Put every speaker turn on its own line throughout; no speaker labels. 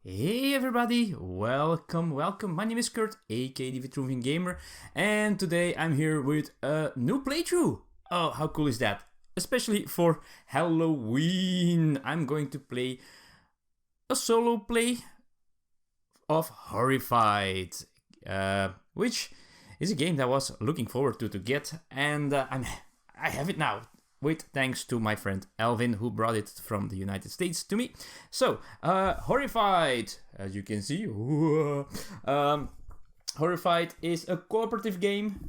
Hey everybody, welcome. My name is Kurt, aka the Vitruvian Gamer, and today I'm here with a new playthrough. Oh, how cool is that? Especially for Halloween. I'm going to play a solo play of Horrified, which is a game that I was looking forward to get, and I have it now. With thanks to my friend Alvin, who brought it from the United States to me. So, Horrified, as you can see, Horrified is a cooperative game.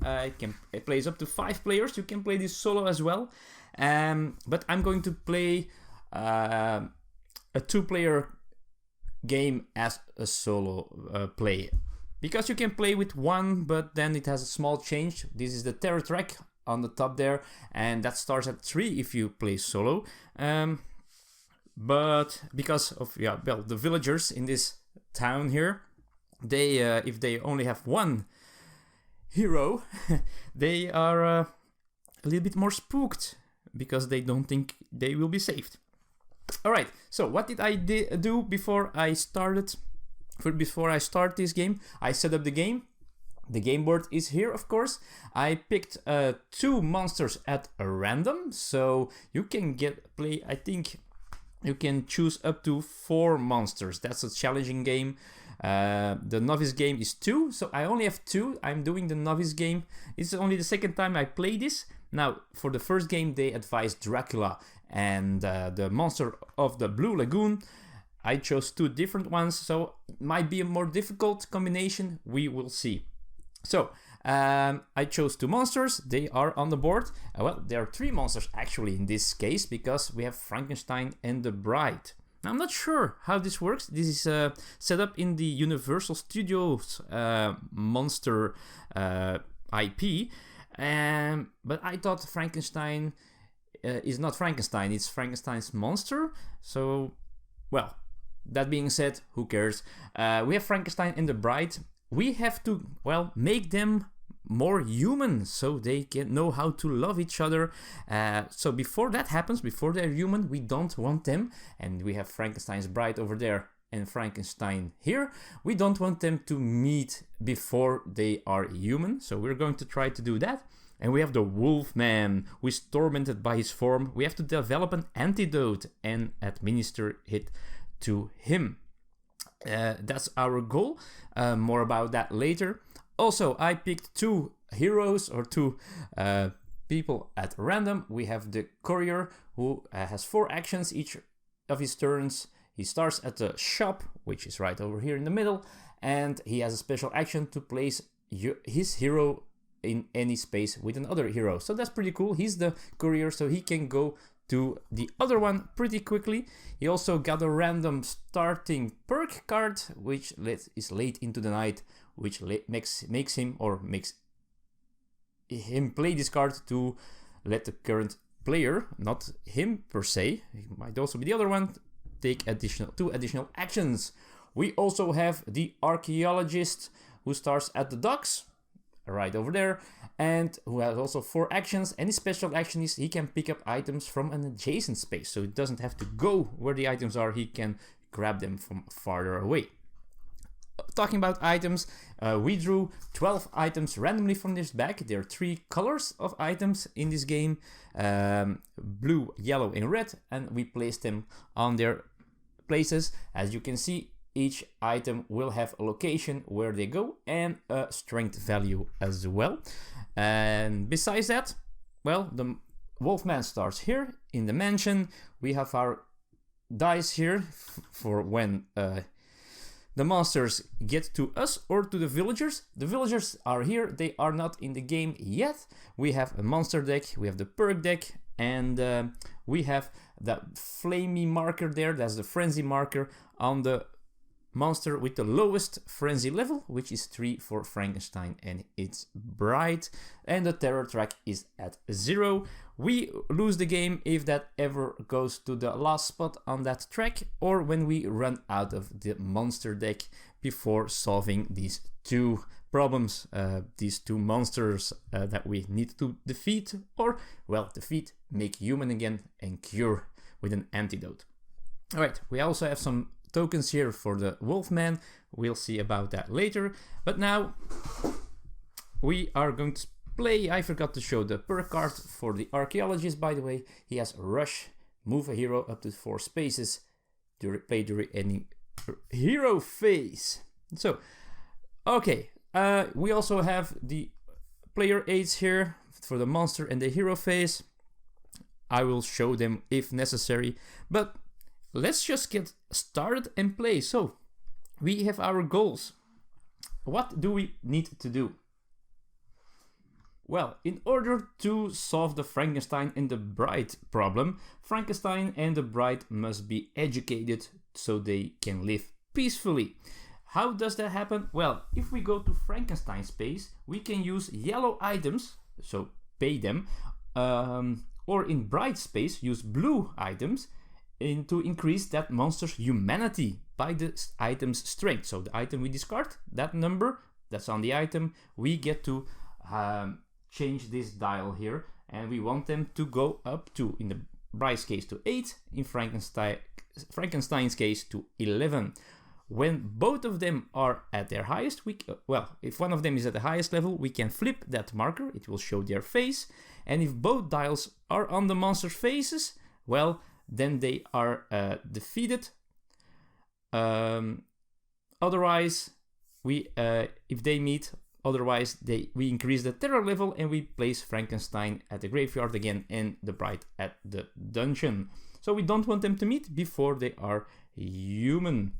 It plays up to 5 players. You can play this solo as well. But I'm going to play a 2-player game as a solo play. Because you can play with 1, but then it has a small change. This is the terror track on the top there, and that starts at 3 if you play solo. But because of the villagers in this town here, they if they only have 1 hero, they are a little bit more spooked because they don't think they will be saved. All right. So what did I do before I started? Before I start this game, I set up the game. The game board is here, of course. I picked 2 monsters at random, so you can play. I think you can choose up to 4 monsters. That's a challenging game. The novice game is 2, so I only have 2. I'm doing the novice game. It's only the second time I play this. Now, for the first game, they advised Dracula and the monster of the Blue Lagoon. I chose 2 different ones, so it might be a more difficult combination. We will see. So, I chose 2 monsters. They are on the board. Well, there are 3 monsters actually in this case, because we have Frankenstein and the Bride. Now, I'm not sure how this works. This is set up in the Universal Studios monster IP. But I thought Frankenstein is not Frankenstein. It's Frankenstein's monster. So, well, that being said, who cares? We have Frankenstein and the Bride. We have to, make them more human so they can know how to love each other. So before that happens, before they're human, we don't want them. And we have Frankenstein's bride over there and Frankenstein here. We don't want them to meet before they are human. So we're going to try to do that. And we have the Wolfman, who is tormented by his form. We have to develop an antidote and administer it to him. That's our goal. More about that later. Also, I picked 2 heroes or 2 people at random. We have the courier, who has 4 actions each of his turns. He starts at the shop, which is right over here in the middle, and he has a special action to place his hero in any space with another hero. So that's pretty cool. He's the courier, so he can go to the other one pretty quickly. He also got a random starting perk card, which is late into the night, which makes him play this card to let the current player, not him per se, it might also be the other one, take 2 additional actions. We also have the archaeologist, who starts at the docks, right over there, and who has also 4 actions. Any special action is he can pick up items from an adjacent space, so it doesn't have to go where the items are, he can grab them from farther away. Talking about items, we drew 12 items randomly from this bag. There are 3 colors of items in this game, blue, yellow and red, and we placed them on their places. As you can see, each item will have a location where they go and a strength value as well. And besides that, the Wolfman starts here in the mansion. We have our dice here for when the monsters get to us or to the villagers. The villagers are here. They are not in the game yet. We have a monster deck. We have the perk deck. And we have that flamey marker there. That's the frenzy marker on the monster with the lowest frenzy level, which is 3 for Frankenstein and its bride, and the terror track is at 0. We lose the game if that ever goes to the last spot on that track, or when we run out of the monster deck before solving these 2 problems, these 2 monsters that we need to defeat, or defeat, make human again, and cure with an antidote. Alright, we also have some tokens here for the Wolfman. We'll see about that later. But now we are going to play. I forgot to show the perk card for the archaeologist, by the way. He has Rush, move a hero up to 4 spaces, play during any hero phase. So, okay, we also have the player aids here for the monster and the hero phase. I will show them if necessary, but let's just get started and play. So, we have our goals. What do we need to do? Well, in order to solve the Frankenstein and the Bride problem, Frankenstein and the Bride must be educated so they can live peacefully. How does that happen? Well, if we go to Frankenstein space, we can use yellow items, so pay them, or in Bride space, use blue items to increase that monster's humanity by the item's strength. So the item we discard, that number that's on the item, we get to change this dial here, and we want them to go up to, in the Bride's case, to 8, in Frankenstein's case to 11. When both of them are at their highest, if one of them is at the highest level, we can flip that marker, it will show their face, and if both dials are on the monster's faces, well, then they are defeated. Otherwise, if they meet, otherwise, we increase the terror level and we place Frankenstein at the graveyard again and the Bride at the dungeon. So we don't want them to meet before they are human.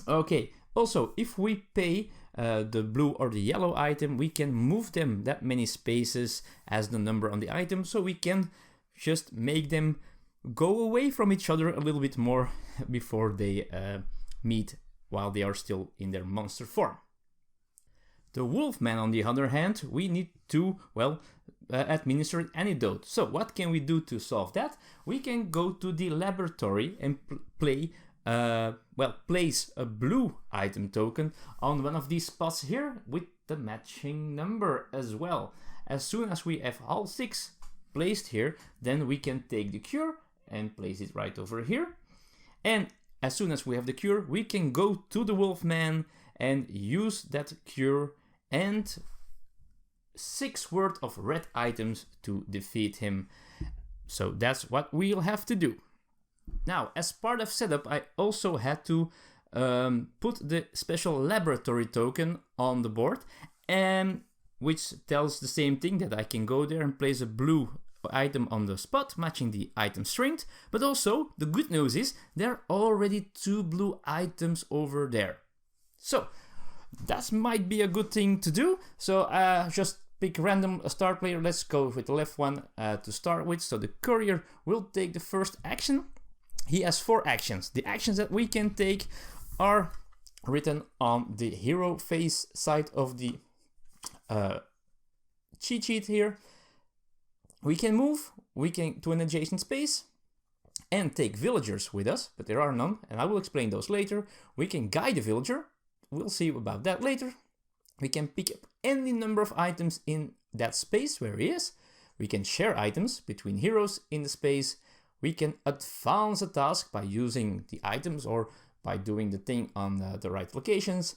Okay, also, if we pay the blue or the yellow item, we can move them that many spaces as the number on the item, so we can just make them go away from each other a little bit more before they meet while they are still in their monster form. The Wolfman, on the other hand, we need to, administer an antidote. So what can we do to solve that? We can go to the laboratory and place a blue item token on one of these spots here with the matching number as well. As soon as we have all 6 placed here, then we can take the cure and place it right over here. And as soon as we have the cure, we can go to the Wolfman and use that cure and 6 worth of red items to defeat him. So that's what we'll have to do. Now, as part of setup, I also had to put the special laboratory token on the board, and which tells the same thing, that I can go there and place a blue item on the spot matching the item strength. But also, the good news is there are already 2 blue items over there. So that might be a good thing to do. So just pick random start player. Let's go with the left one to start with. So the courier will take the first action. He has 4 actions. The actions that we can take are written on the hero phase side of the cheat sheet here. We can move, to an adjacent space and take villagers with us, but there are none, and I will explain those later. We can guide a villager. We'll see about that later. We can pick up any number of items in that space where he is. We can share items between heroes in the space. We can advance a task by using the items or by doing the thing on the right locations.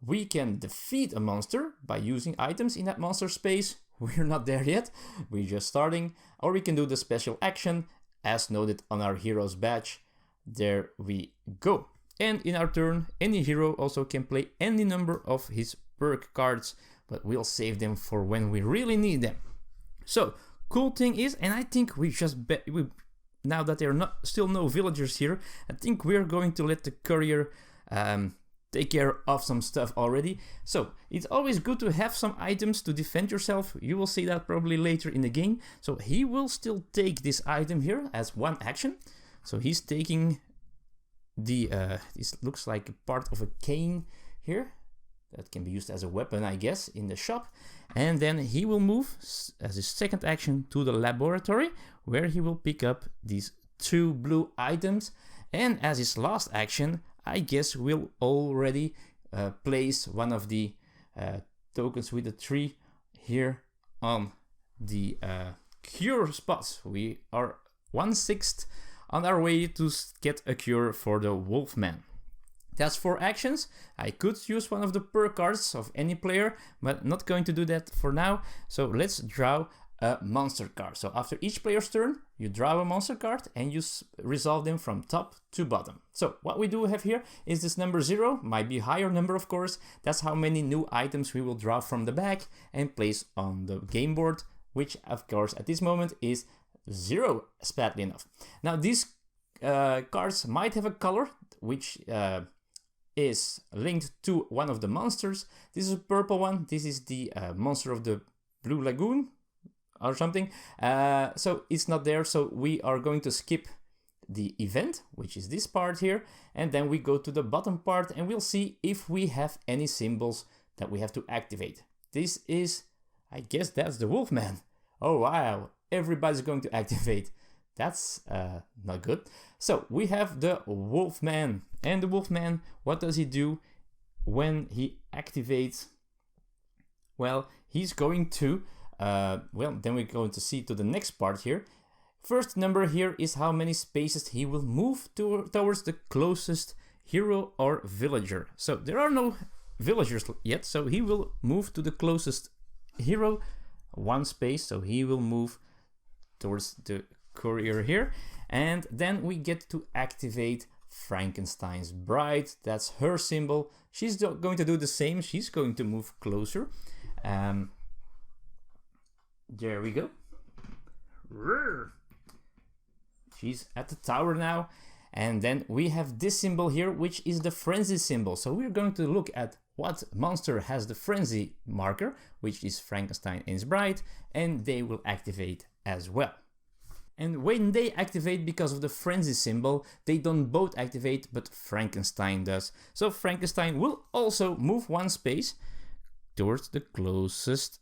We can defeat a monster by using items in that monster space. We're not there yet, we're just starting. Or we can do the special action as noted on our hero's badge. There we go. And in our turn, any hero also can play any number of his perk cards, but we'll save them for when we really need them. So, cool thing is, and I think now that there are still no villagers here, I think we're going to let the courier take care of some stuff already. So, it's always good to have some items to defend yourself. You will see that probably later in the game. So, he will still take this item here as one action. So, he's taking this looks like a part of a cane here. That can be used as a weapon, I guess, in the shop. And then he will move as his second action to the laboratory, where he will pick up these 2 blue items. And as his last action, I guess we'll already place one of the tokens with the 3 here on the cure spots. We are 1/6 on our way to get a cure for the Wolfman. That's 4 actions. I could use one of the perk cards of any player, but not going to do that for now. So let's draw a monster card. So after each player's turn, you draw a monster card and you resolve them from top to bottom. So what we do have here is this number 0, might be a higher number of course. That's how many new items we will draw from the back and place on the game board, which of course at this moment is 0, sadly enough. Now these cards might have a color, which is linked to one of the monsters. This is a purple one. This is the monster of the Blue Lagoon or something. So it's not there. So we are going to skip the event, which is this part here. And then we go to the bottom part and we'll see if we have any symbols that we have to activate. This is, I guess that's the Wolfman. Oh, wow. Everybody's going to activate. That's not good. So we have the Wolfman. And the Wolfman, what does he do when he activates? Well, he's going to, then we're going to see to the next part here. First number here is how many spaces he will move towards the closest hero or villager. So there are no villagers yet, so he will move to the closest hero 1 space. So he will move towards the courier here. And then we get to activate Frankenstein's bride. That's her symbol. She's going to do the same. She's going to move closer. There we go. She's at the tower now. And then we have this symbol here, which is the frenzy symbol. So we're going to look at what monster has the frenzy marker, which is Frankenstein and his bride, and they will activate as well. And when they activate because of the frenzy symbol, they don't both activate, but Frankenstein does. So Frankenstein will also move 1 space towards the closest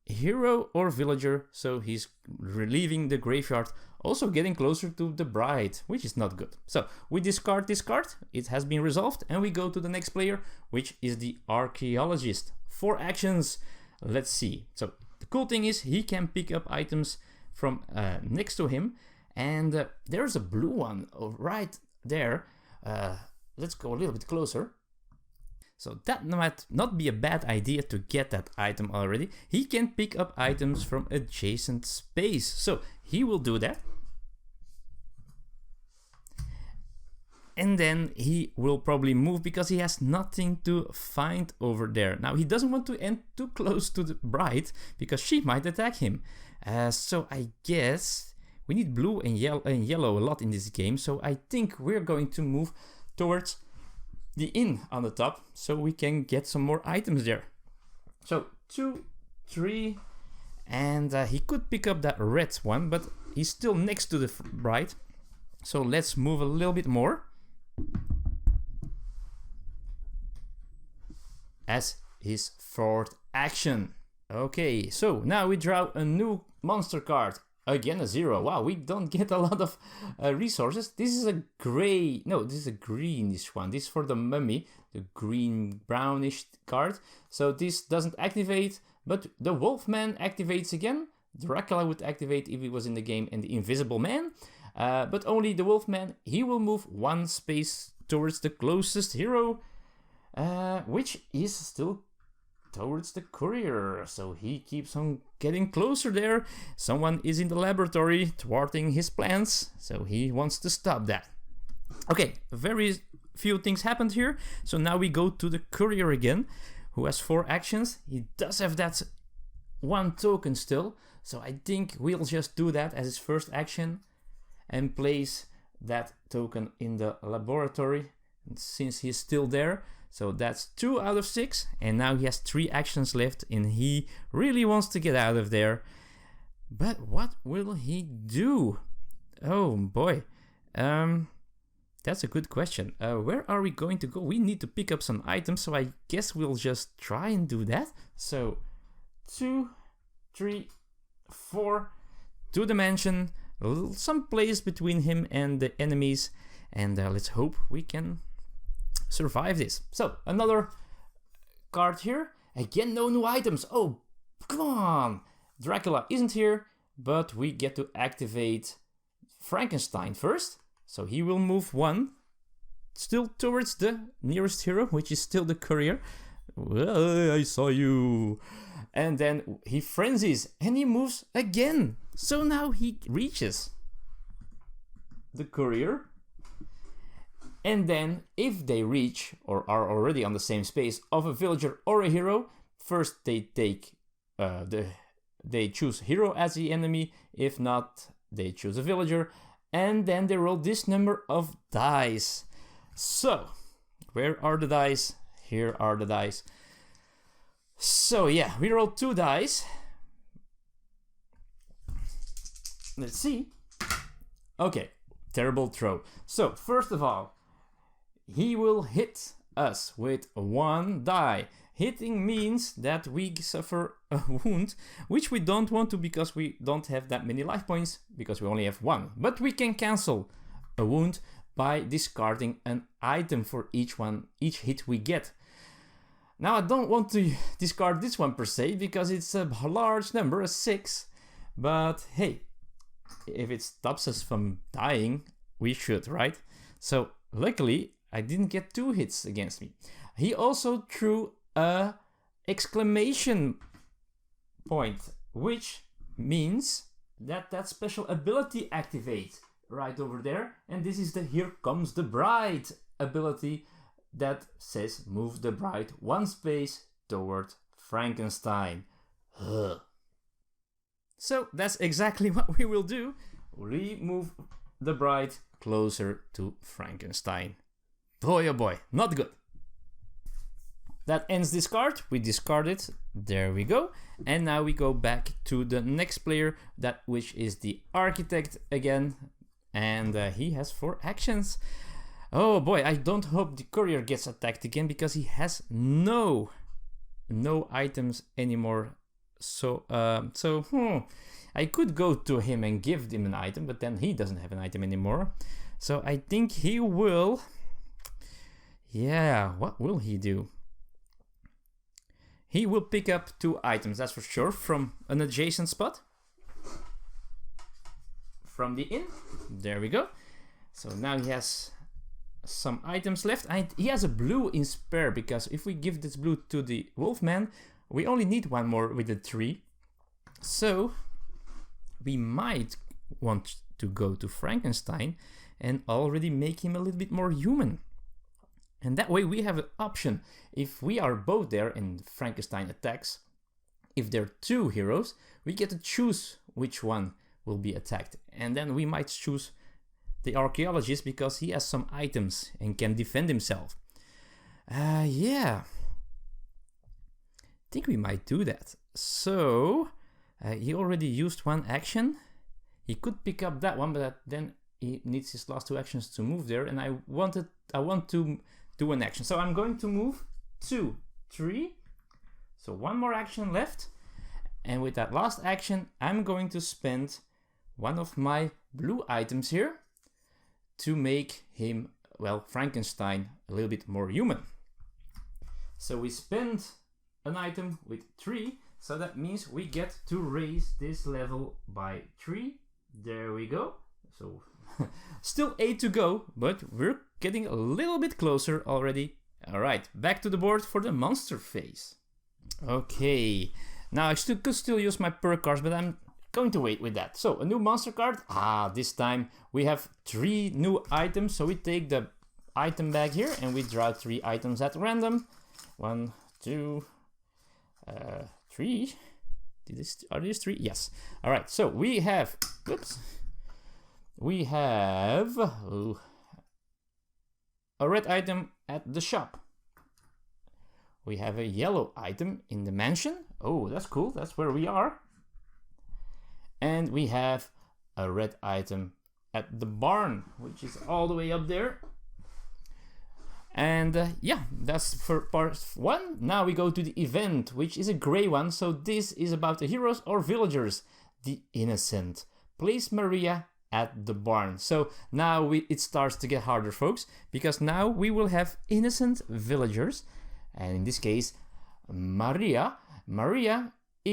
hero or villager. So he's relieving the graveyard, also getting closer to the bride, which is not good. So we discard this card, it has been resolved, and we go to the next player, which is the archaeologist. 4 actions. Let's see. So the cool thing is he can pick up items from next to him, and there's a blue one right there. Let's go a little bit closer. So that might not be a bad idea to get that item already. He can pick up items from adjacent space, so he will do that. And then he will probably move because he has nothing to find over there. Now he doesn't want to end too close to the bride because she might attack him. So I guess we need blue and yellow a lot in this game. So I think we're going to move towards the inn on the top so we can get some more items there. So 2, 3, and he could pick up that red one, but he's still next to the bride. So let's move a little bit more. As his 4th action. Okay, so now we draw a new monster card. Again a 0. Wow, we don't get a lot of resources. This is a gray, no, this is a greenish one. This is for the mummy, the green brownish card. So this doesn't activate, but the Wolfman activates again. Dracula would activate if he was in the game, and the Invisible Man. But only the Wolfman, he will move 1 space towards the closest hero, which is still towards the courier. So he keeps on getting closer there. Someone is in the laboratory thwarting his plans, so he wants to stop that. Okay, very few things happened here. So now we go to the courier again, who has 4 actions. He does have that 1 token still, so I think we'll just do that as his first action and place that token in the laboratory, and since he's still there. So that's 2 out of 6, and now he has 3 actions left, and he really wants to get out of there. But what will he do? Oh boy, that's a good question. Where are we going to go? We need to pick up some items, so I guess we'll just try and do that. So 2, 3, 4, to the mansion, some place between him and the enemies, and let's hope we can survive this. So another card here. Again, no new items. Oh, come on. Dracula isn't here, but we get to activate Frankenstein first. So he will move 1 still towards the nearest hero, which is still the courier. Well, I saw you. And then he frenzies and he moves again. So now he reaches the courier. And then if they reach or are already on the same space of a villager or a hero, first they take they choose hero as the enemy. If not, they choose a villager. And then they roll this number of dice. So, where are the dice? Here are the dice. So yeah, we roll 2 dice. Let's see. Okay, terrible throw. So, first of all, he will hit us with 1 die. Hitting means that we suffer a wound, which we don't want to because we don't have that many life points, because we only have 1. But we can cancel a wound by discarding an item for each hit we get. Now I don't want to discard this one per se, because it's a large number, a 6. But hey, if it stops us from dying, we should, right? So luckily, I didn't get 2 hits against me. He also threw a exclamation point, which means that that special ability activates right over there. And this is the Here Comes the Bride ability that says move the bride 1 space toward Frankenstein. Ugh. So that's exactly what we will do. We move the bride closer to Frankenstein. Boy, oh boy, not good. That ends this card. We discard it. There we go. And now we go back to the next player, which is the architect again. And he has 4 actions. Oh boy, I don't hope the courier gets attacked again, because he has no items anymore. So I could go to him and give him an item, but then he doesn't have an item anymore. So I think he will. Yeah, what will he do? He will pick up 2 items, that's for sure, from an adjacent spot. From the inn. There we go. So now he has some items left. And he has a blue in spare, because if we give this blue to the Wolfman, we only need 1 more with a 3. So we might want to go to Frankenstein and already make him a little bit more human. And that way we have an option. If we are both there and Frankenstein attacks, if there are 2 heroes, we get to choose which one will be attacked. And then we might choose the archaeologist, because he has some items and can defend himself. Yeah. I think we might do that. So, he already used 1 action. He could pick up that one, but then he needs his last 2 actions to move there. And I want to do an action. So I'm going to move 2, 3. So 1 more action left. And with that last action, I'm going to spend 1 of my blue items here to make him, well, Frankenstein, a little bit more human. So we spend an item with 3. So that means we get to raise this level by 3. There we go. So still 8 to go, but we're getting a little bit closer already. All right, back to the board for the monster phase. Okay, now I could still use my perk cards, but I'm going to wait with that. So a new monster card. This time we have 3 new items. So we take the item bag here and we draw 3 items at random. 1, 2, 3. Are these 3? Yes. All right. So we have. Oops. We have a red item at the shop. We have a yellow item in the mansion. Oh, that's cool. That's where we are. And we have a red item at the barn, which is all the way up there. And yeah, that's for part 1. Now we go to the event, which is a gray one. So this is about the heroes or villagers. The innocent. Place Maria at the barn. So now it starts to get harder, folks, because now we will have innocent villagers, and in this case Maria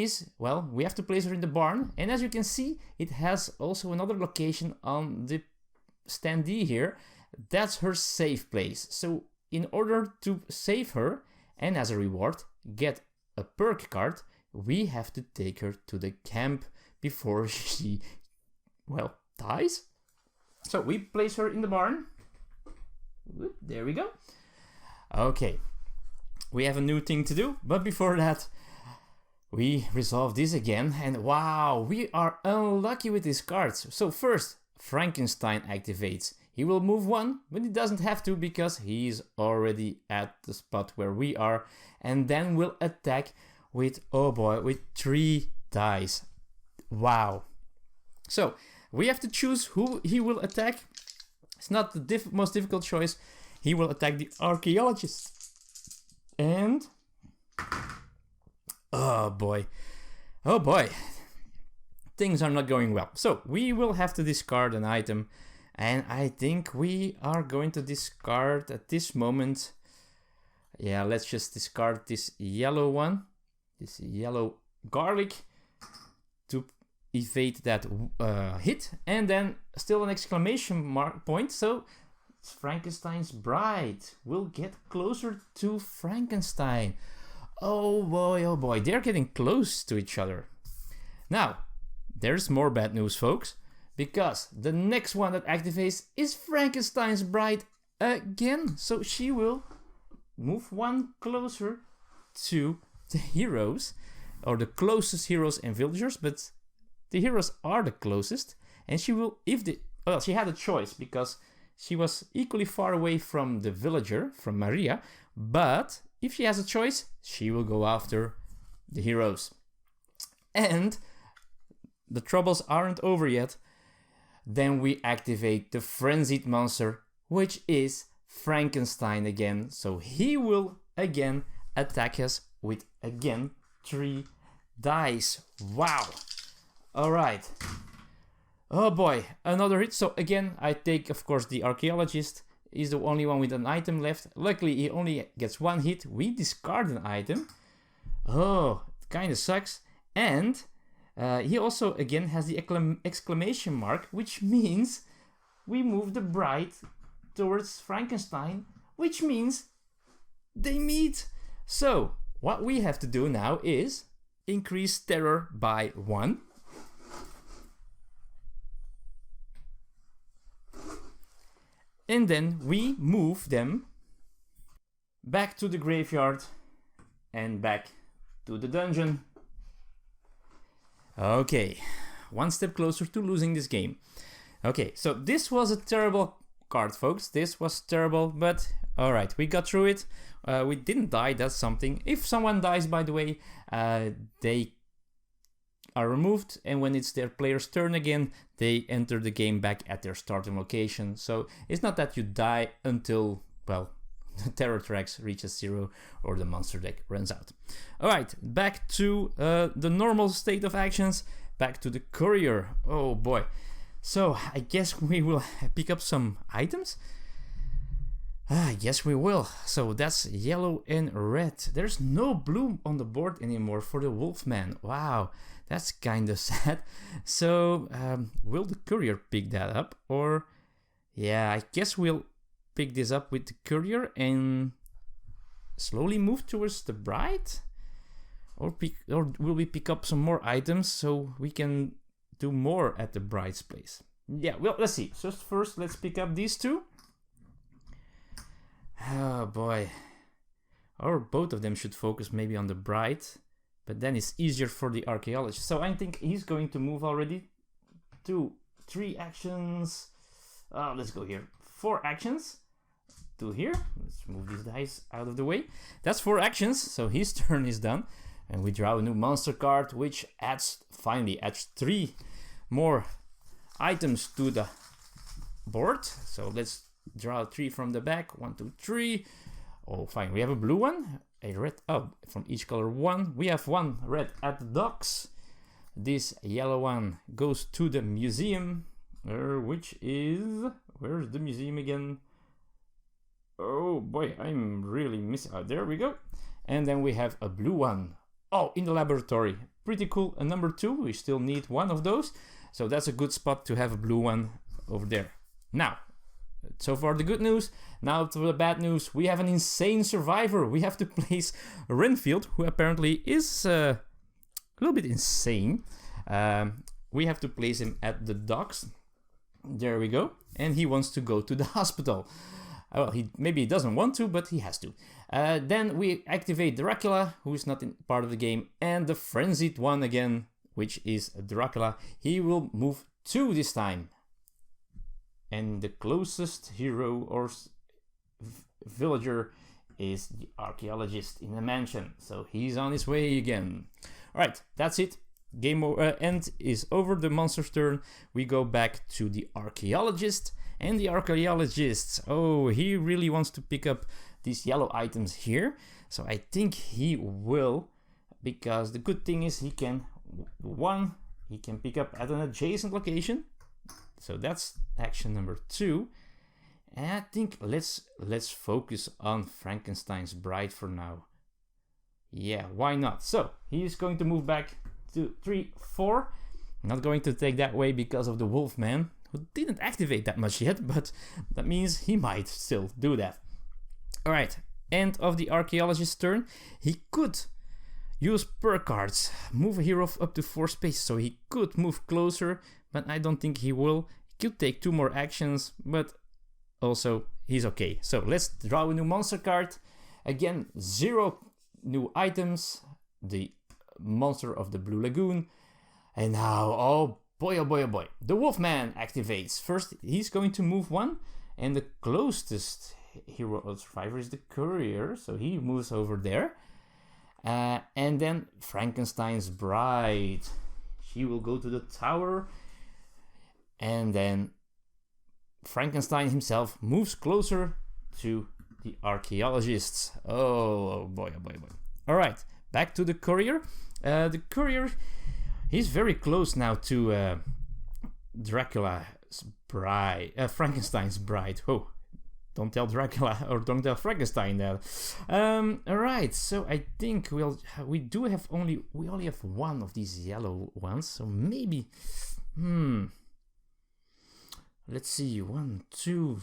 is, well, we have to place her in the barn. And as you can see, it has also another location on the standee here. That's her safe place. So in order to save her, and as a reward, get a perk card, we have to take her to the camp before she, well, dies. So we place her in the barn. There we go. Okay, we have a new thing to do, but before that, we resolve this again, and wow, we are unlucky with these cards. So first, Frankenstein activates. He will move one, but he doesn't have to because he's already at the spot where we are, and then will attack with, oh boy, with 3 dice. Wow. So we have to choose who he will attack. It's not the most difficult choice. He will attack the archaeologist. And oh boy, things are not going well. So we will have to discard an item, and I think we are going to discard at this moment. Yeah, let's just discard this yellow one, this yellow garlic, to evade that hit, and then still an exclamation mark point. So Frankenstein's bride will get closer to Frankenstein. Oh boy, they're getting close to each other. Now, there's more bad news, folks, because the next one that activates is Frankenstein's bride again. So she will move one closer to the heroes, or the closest heroes and villagers, but the heroes are the closest, and she will, she had a choice because she was equally far away from the villager, from Maria, but if she has a choice, she will go after the heroes. And the troubles aren't over yet. Then we activate the frenzied monster, which is Frankenstein again. So he will again attack us with again 3 dice. Wow. All right. Oh boy, another hit. So again, I take, of course, the archaeologist. He's the only one with an item left. Luckily, he only gets 1 hit. We discard an item. Oh, kind of sucks. And he also, again, has the exclamation mark, which means we move the bride towards Frankenstein, which means they meet. So, what we have to do now is increase terror by 1. And then we move them back to the graveyard and back to the dungeon. Okay, 1 step closer to losing this game. Okay, so this was a terrible card, folks. This was terrible, but alright, we got through it. We didn't die, that's something. If someone dies, by the way, they are removed, and when it's their player's turn again, they enter the game back at their starting location. So it's not that you die until, well, the terror tracks reaches 0 or the monster deck runs out. Alright, back to the normal state of actions, back to the courier. Oh boy. So I guess we will pick up some items. Yes, we will. So that's yellow and red. There's no blue on the board anymore for the Wolfman. Wow, that's kind of sad. So will the courier pick that up? Or yeah, I guess we'll pick this up with the courier and slowly move towards the bride. Or will we pick up some more items so we can do more at the bride's place? Yeah, well, let's see. So first, let's pick up these 2. Oh boy. Or both of them should focus maybe on the bride, but then it's easier for the archaeologist. So I think he's going to move already. 2, 3 actions. Let's go here. 4 actions. 2 here. Let's move these dice out of the way. That's 4 actions, so his turn is done. And we draw a new monster card, which finally adds 3 more items to the board. So let's draw 3 from the back. 1, 2, 3. Oh, fine. We have a blue one, a red. Oh, from each color 1. We have 1 red at the docks. This yellow one goes to the museum, which is, where's the museum again? Oh boy, I'm really missing. Oh, there we go. And then we have a blue one. Oh, in the laboratory. pretty cool number 2. We still need one of those. So that's a good spot to have a blue one over there. Now, so far the good news. Now to the bad news. We have an insane survivor. We have to place Renfield, who apparently is a little bit insane. We have to place him at the docks. There we go. And he wants to go to the hospital. Well, maybe he doesn't want to, but he has to. Then we activate Dracula, who is not part of the game, and the frenzied one again, which is Dracula. He will move 2 this time. And the closest hero or villager is the archaeologist in the mansion. So he's on his way again. Alright, that's it. Game end is over, the monster's turn. We go back to the archaeologist. And the archaeologist, oh, he really wants to pick up these yellow items here. So I think he will, because the good thing is he can pick up at an adjacent location. So that's action number 2. And I think let's focus on Frankenstein's bride for now. Yeah, why not? So he's going to move back to 3, 4. Not going to take that way because of the Wolfman, who didn't activate that much yet, but that means he might still do that. Alright, end of the archaeologist's turn. He could use perk cards, move a hero up to 4 spaces, so he could move closer, but I don't think he will. He could take 2 more actions, but also he's okay. So let's draw a new monster card. Again, 0 new items, the monster of the Blue Lagoon. And now, oh boy, oh boy, oh boy, the Wolfman activates. First, he's going to move 1, and the closest hero or survivor is the courier, so he moves over there. And then Frankenstein's bride, she will go to the tower, and then Frankenstein himself moves closer to the archaeologists. Oh boy, oh boy, oh boy. All right, back to the courier. The courier, he's very close now to Dracula's bride, Frankenstein's bride. Oh, don't tell Dracula or don't tell Frankenstein that. All right, so I think we only have 1 of these yellow ones, so maybe, let's see, 1, 2.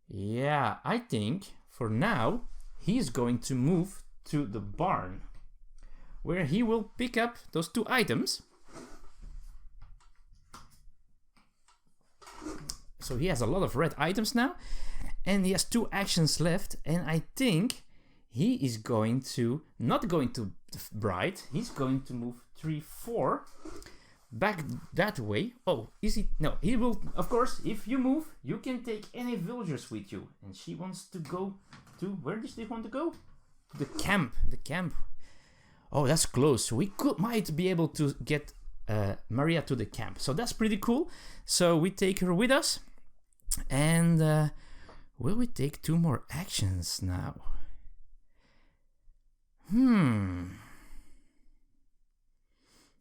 Yeah, I think for now he's going to move to the barn, where he will pick up those 2 items. So he has a lot of red items now, and he has 2 actions left, and I think he is not going to the bride, he's going to move 3, 4 back that way. Oh, is he? No, he will, of course, if you move, you can take any villagers with you, and she wants to go to, where does she want to go? The camp. Oh, that's close. So we might be able to get Maria to the camp. So that's pretty cool. So we take her with us. And will we take 2 more actions now?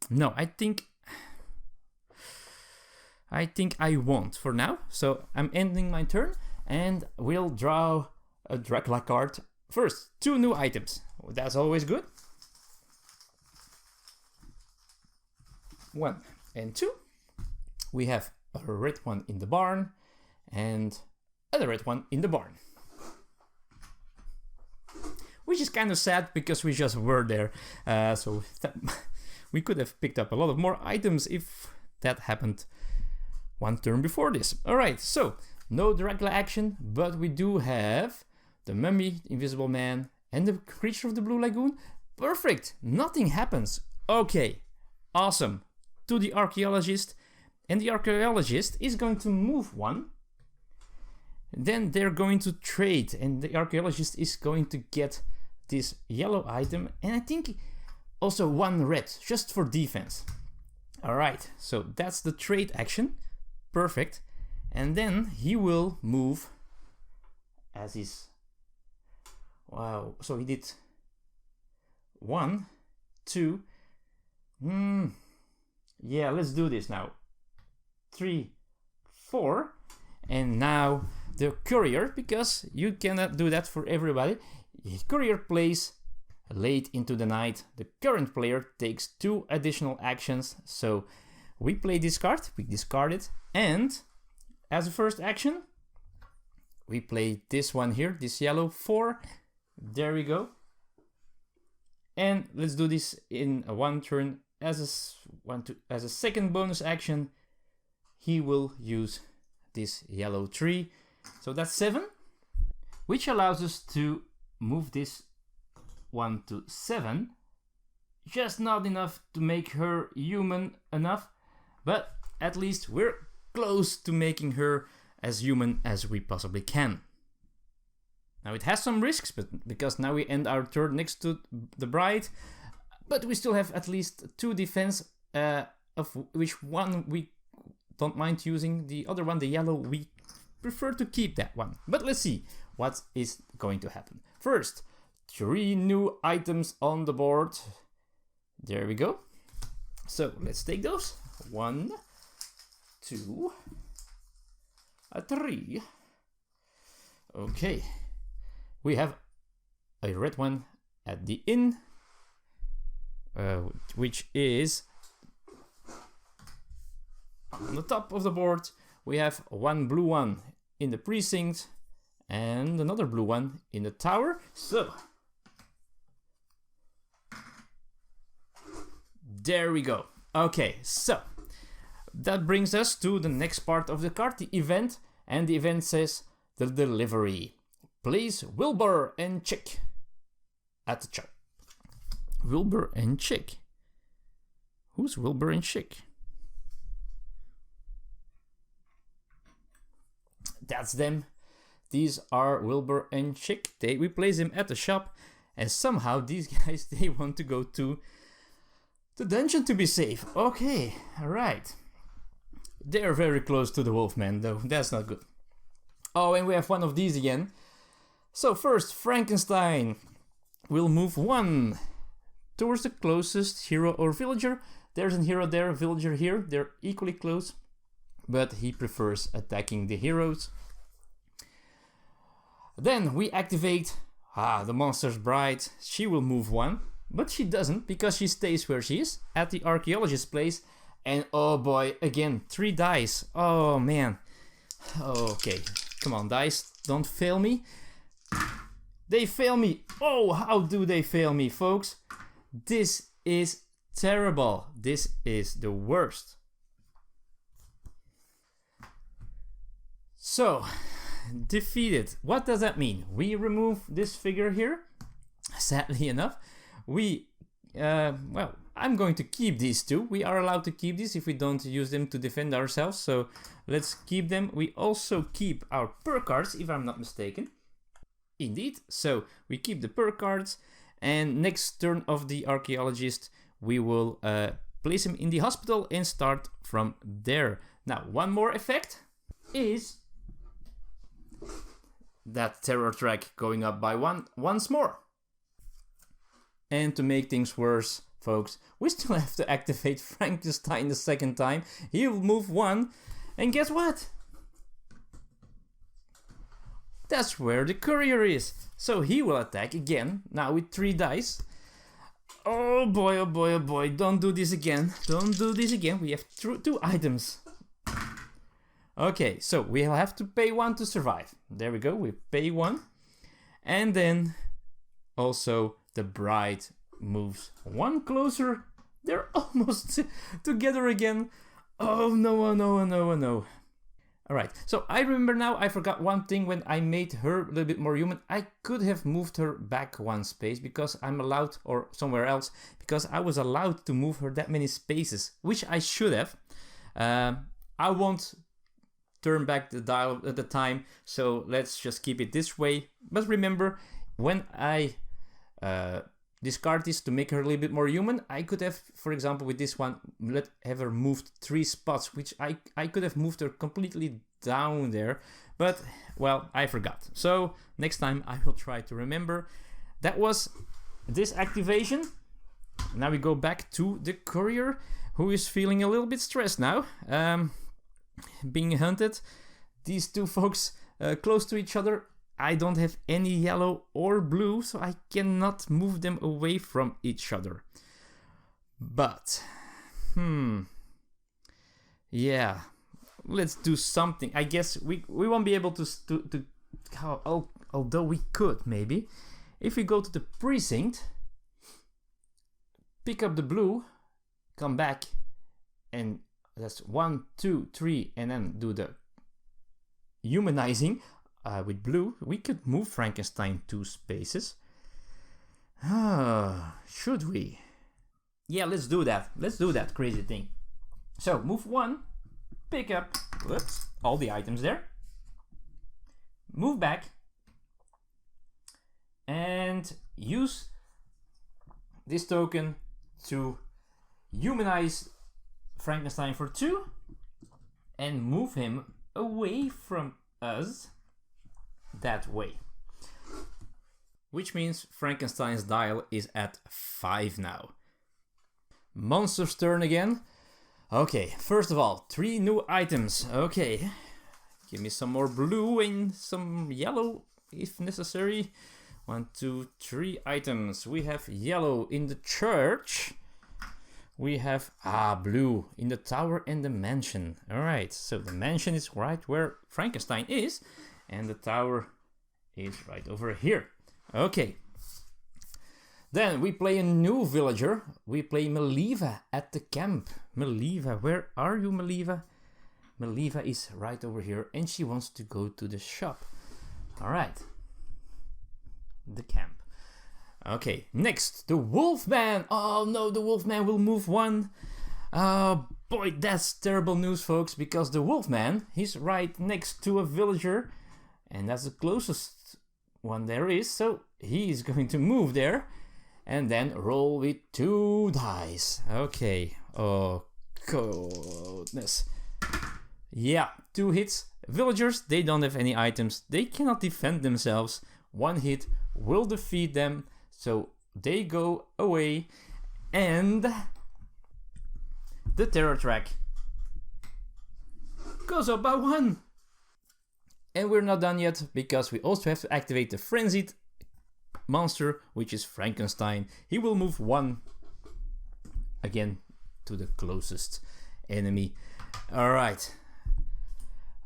No, I think I won't for now. So I'm ending my turn, and we'll draw a Dracula card. First, 2 new items. That's always good. 1 and 2. We have a red one in the barn and a red one in the barn. Which is kind of sad because we just were there. So we could have picked up a lot of more items if that happened 1 turn before this. Alright, so no Dracula action, but we do have the Mummy, Invisible Man, and the Creature of the Blue Lagoon. Perfect! Nothing happens. Okay, awesome. To the archaeologist, and the archaeologist is going to move 1. Then they're going to trade, and the archaeologist is going to get this yellow item, and I think also 1 red, just for defense. Alright, so that's the trade action. Perfect. And then he will move as his... Wow, so he did 1, 2... Yeah, let's do this now. 3, 4, and now the courier, because you cannot do that for everybody. The courier plays late into the night, the current player takes 2 additional actions. So we play this card, we discard it, and as a first action, we play this one here, this yellow 4. There we go. And let's do this in one turn. As a second bonus action, he will use this yellow 3. So that's 7, which allows us to move this one to 7. Just not enough to make her human enough, but at least we're close to making her as human as we possibly can. Now it has some risks, but because now we end our turn next to the bride, but we still have at least 2 defense, of which one we don't mind using. The other one, the yellow, we prefer to keep that one. But let's see what is going to happen. First, 3 new items on the board. There we go. So let's take those. 1, 2, 3. Okay. We have a red one at the inn, which is on the top of the board. We have 1 blue one in the precinct and another blue one in the tower. So there we go. Okay, so that brings us to the next part of the card, the event, and the event says the delivery. Place Wilbur and Chick at the shop. Wilbur and Chick. Who's Wilbur and Chick? That's them. These are Wilbur and Chick. We place them at the shop, and somehow these guys, they want to go to the dungeon to be safe. Okay, alright. They're very close to the Wolfman though. That's not good. Oh, and we have one of these again. So first, Frankenstein will move 1 towards the closest hero or villager. There's a hero there, a villager here. They're equally close, but he prefers attacking the heroes. Then we activate the monster's bride. She will move 1, but she doesn't because she stays where she is at the archaeologist's place. And oh boy, again, 3 dice. Oh man. Okay, come on, dice, don't fail me. They fail me. Oh, how do they fail me, folks? This is terrible. This is the worst. So, defeated. What does that mean? We remove this figure here. Sadly enough, well, I'm going to keep these 2. We are allowed to keep these if we don't use them to defend ourselves. So let's keep them. We also keep our perk cards, if I'm not mistaken. Indeed. So we keep the perk cards. And next turn of the archaeologist, we will place him in the hospital and start from there. Now, one more effect is that terror track going up by 1 once more. And to make things worse, folks, we still have to activate Frankenstein the second time. He will move 1, and guess what? That's where the courier is. So he will attack again, now with 3 dice. Oh boy, oh boy, oh boy, don't do this again. Don't do this again. We have 2 items. Okay, so we'll have to pay 1 to survive. There we go, we pay 1. And then also the bride moves 1 closer. They're almost together again. Oh no, oh no, oh no, oh no. Alright, so I remember now, I forgot one thing when I made her a little bit more human. I could have moved her back 1 space because I'm allowed, or somewhere else, because I was allowed to move her that many spaces, which I should have. I won't turn back the dial at the time, so let's just keep it this way. But remember, when I discard this to make her a little bit more human, I could have, for example, with this one, have her moved 3 spots, which I could have moved her completely down there, but, well, I forgot. So, next time I will try to remember. That was this activation. Now we go back to the courier, who is feeling a little bit stressed now. Being hunted. These 2 folks close to each other. I don't have any yellow or blue, so I cannot move them away from each other. But, yeah, let's do something. I guess we won't be able to although we could maybe. If we go to the precinct, pick up the blue, come back, and that's 1, 2, 3, and then do the humanizing with blue. We could move Frankenstein 2 spaces. Should we? Yeah, let's do that. Let's do that crazy thing. So move 1, pick up, whoops, all the items there. Move back and use this token to humanize Frankenstein for 2 and move him away from us that way. Which means Frankenstein's dial is at 5 now. Monster's turn again. Okay, first of all, 3 new items. Okay, give me some more blue and some yellow if necessary. 1, 2, 3 items. We have yellow in the church. We have blue in the tower and the mansion. Alright, so the mansion is right where Frankenstein is, and the tower is right over here. Okay. Then we play a new villager. We play Meliva at the camp. Meliva, where are you, Meliva? Meliva is right over here, and she wants to go to the shop. Alright. The camp. Okay, next, the Wolfman. Oh no, the Wolfman will move 1. Oh boy, that's terrible news, folks, because the Wolfman, he's right next to a villager, and that's the closest one there is, so he is going to move there, and then roll with 2 dice. Okay, oh goodness. Yeah, 2 hits. Villagers, they don't have any items, they cannot defend themselves. 1 hit will defeat them. So they go away, and the terror track goes up by 1. And we're not done yet, because we also have to activate the frenzied monster, which is Frankenstein. He will move 1 again to the closest enemy. Alright.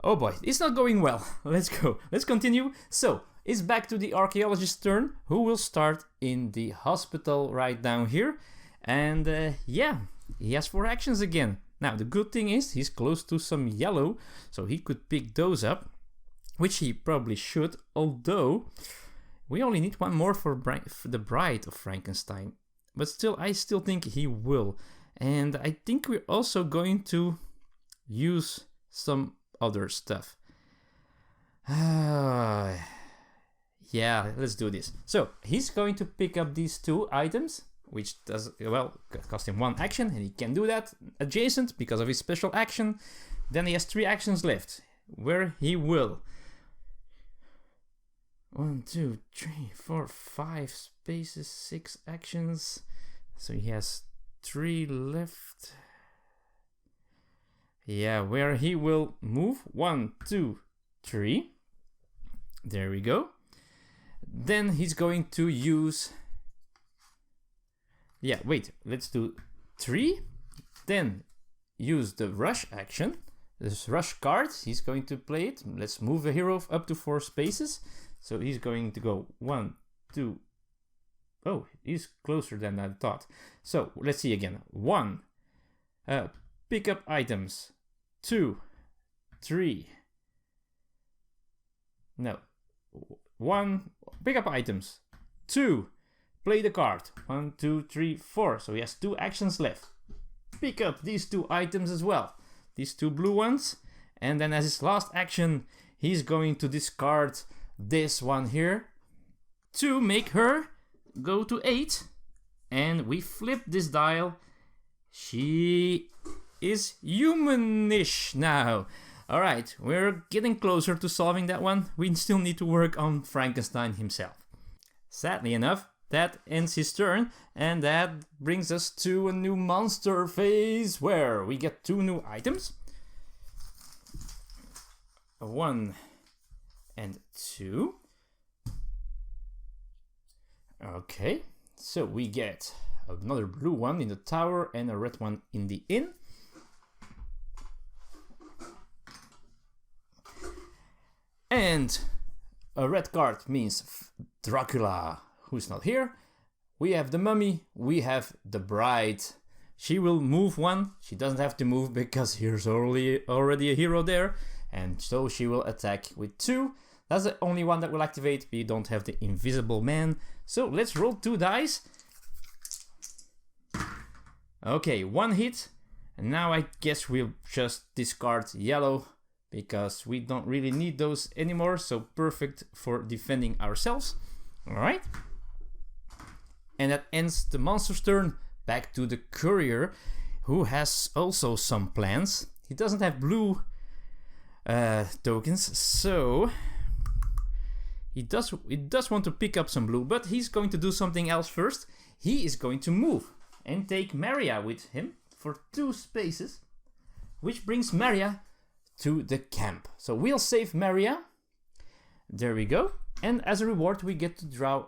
Oh boy, it's not going well. Let's go. Let's continue. So, it's back to the archaeologist's turn, who will start in the hospital right down here. And yeah, he has 4 actions again. Now, the good thing is he's close to some yellow, so he could pick those up, which he probably should, although we only need 1 more for the bride of Frankenstein. But still, I still think he will. And I think we're also going to use some other stuff. Yeah, let's do this. So, he's going to pick up these 2 items, which does, well, cost him 1 action, and he can do that adjacent because of his special action. Then he has 3 actions left, where he will. 1, 2, 3, 4, 5 spaces, 6 actions. So he has 3 left. Yeah, where he will move 1, 2, 3. There we go. Then he's going to use... Yeah, wait, let's do 3. Then use the rush action. This rush card, he's going to play it. Let's move a hero up to 4 spaces. So he's going to go 1, 2. Oh, he's closer than I thought. So let's see again. 1. Pick up items. 2, 3. No. 1. Pick up items. 2. Play the card. 1, 2, 3, 4. So he has 2 actions left. Pick up these 2 items as well. These 2 blue ones. And then as his last action, he's going to discard this one here to make her go to 8. And we flip this dial. She is humanish now. Alright, we're getting closer to solving that one. We still need to work on Frankenstein himself. Sadly enough, that ends his turn, and that brings us to a new monster phase where we get 2 new items. 1 and 2. Okay, so we get another blue one in the tower and a red one in the inn. And a red card means Dracula, who's not here. We have the mummy, we have the bride. She will move one. She doesn't have to move because here's already a hero there. And so she will attack with 2. That's the only one that will activate. We don't have the invisible man. So let's roll 2 dice. Okay, 1 hit. And now I guess we'll just discard yellow because we don't really need those anymore. So perfect for defending ourselves. Alright. And that ends the monster's turn. Back to the courier, who has also some plans. He doesn't have blue tokens, so he does want to pick up some blue, but he's going to do something else first. He is going to move and take Maria with him for 2 spaces, which brings Maria to the camp. So we'll save Maria. There we go. And as a reward, we get to draw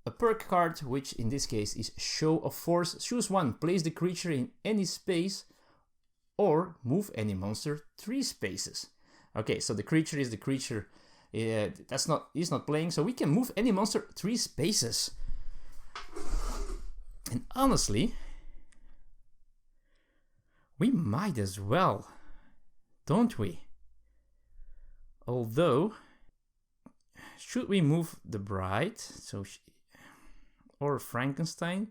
a perk card, which in this case is Show of Force. Choose 1, place the creature in any space, or move any monster 3 spaces. Okay, so the creature is the creature. He's not playing, so we can move any monster 3 spaces. And honestly, we might as well, don't we? Although, should we move the bride? Or Frankenstein?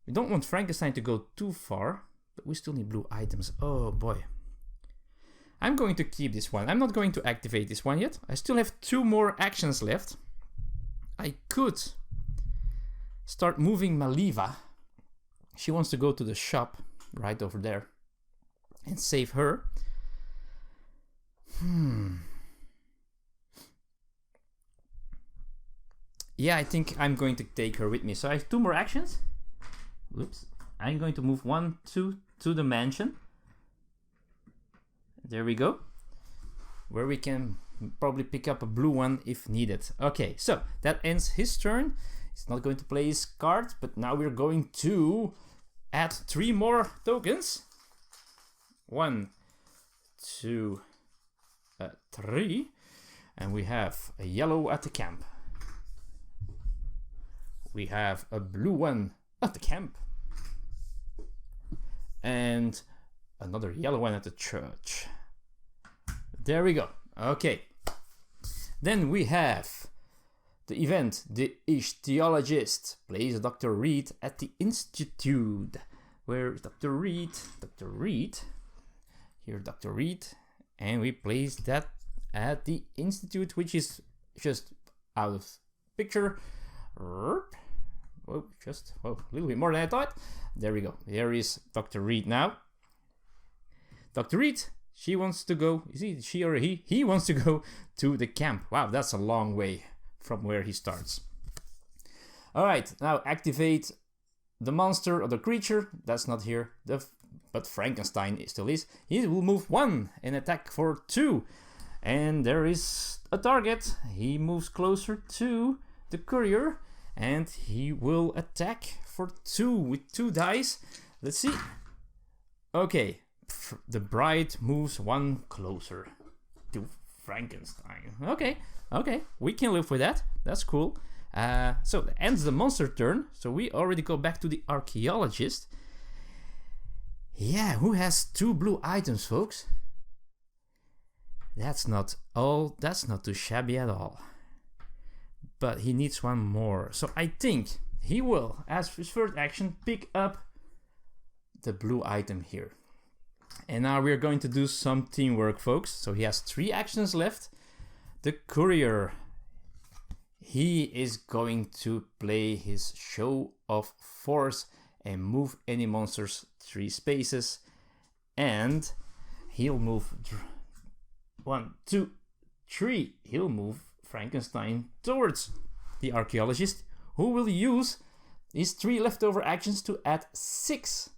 We don't want Frankenstein to go too far, but we still need blue items. Oh boy. I'm going to keep this one. I'm not going to activate this one yet. I still have 2 more actions left. I could start moving Maliva. She wants to go to the shop right over there and save her. Yeah, I think I'm going to take her with me. So I have 2 more actions. Whoops. I'm going to move 1, 2 to the mansion. There we go. Where we can probably pick up a blue one if needed. Okay, so that ends his turn. He's not going to play his card, but now we're going to add 3 more tokens. 1, 2, 3. And we have a yellow at the camp. We have a blue one at the camp. And another yellow one at the church. There we go. Okay. Then we have the event, the Ichthyologist plays Dr. Reed at the Institute. Where is Dr. Reed? Dr. Reed. Here, Dr. Reed. And we place that at the Institute, which is just out of picture. Whoa, a little bit more than I thought. There we go. There is Dr. Reed now. Dr. Reed, she wants to go. Is it she or he? He wants to go to the camp. Wow, that's a long way from where he starts. Alright, now activate the monster or the creature. That's not here. But Frankenstein still is. He will move 1 and attack for 2. And there is a target. He moves closer to the courier. And he will attack for 2 with 2 dice. Let's see. Okay. The bride moves 1 closer to Frankenstein. Okay. We can live with that. That's cool. So that ends the monster turn. So we already go back to the archaeologist. Yeah, who has 2 blue items, folks? That's not too shabby at all. But he needs 1 more. So I think he will, as his first action, pick up the blue item here. And now we're going to do some teamwork, folks. So he has 3 actions left. The courier. He is going to play his Show of Force and move any monsters 3 spaces. And he'll move 1, 2, 3. He'll move Frankenstein towards the archaeologist, who will use his 3 leftover actions to add 6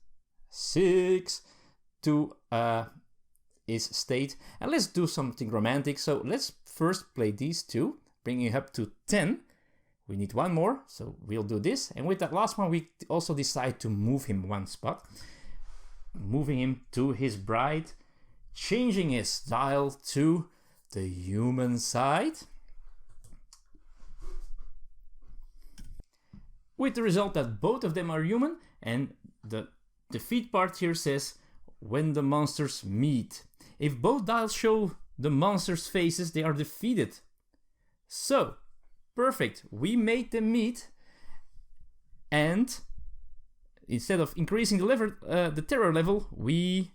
to his state. And let's do something romantic. So let's first play these 2, bringing it up to 10 we need one more, so we'll do this. And with that last one, we also decide to move him one spot. Moving him to his bride, changing his style to the human side. With the result that both of them are human, and the defeat part here says, when the monsters meet. If both dials show the monsters' faces, they are defeated. So, perfect, we made them meet, and instead of increasing the terror level, we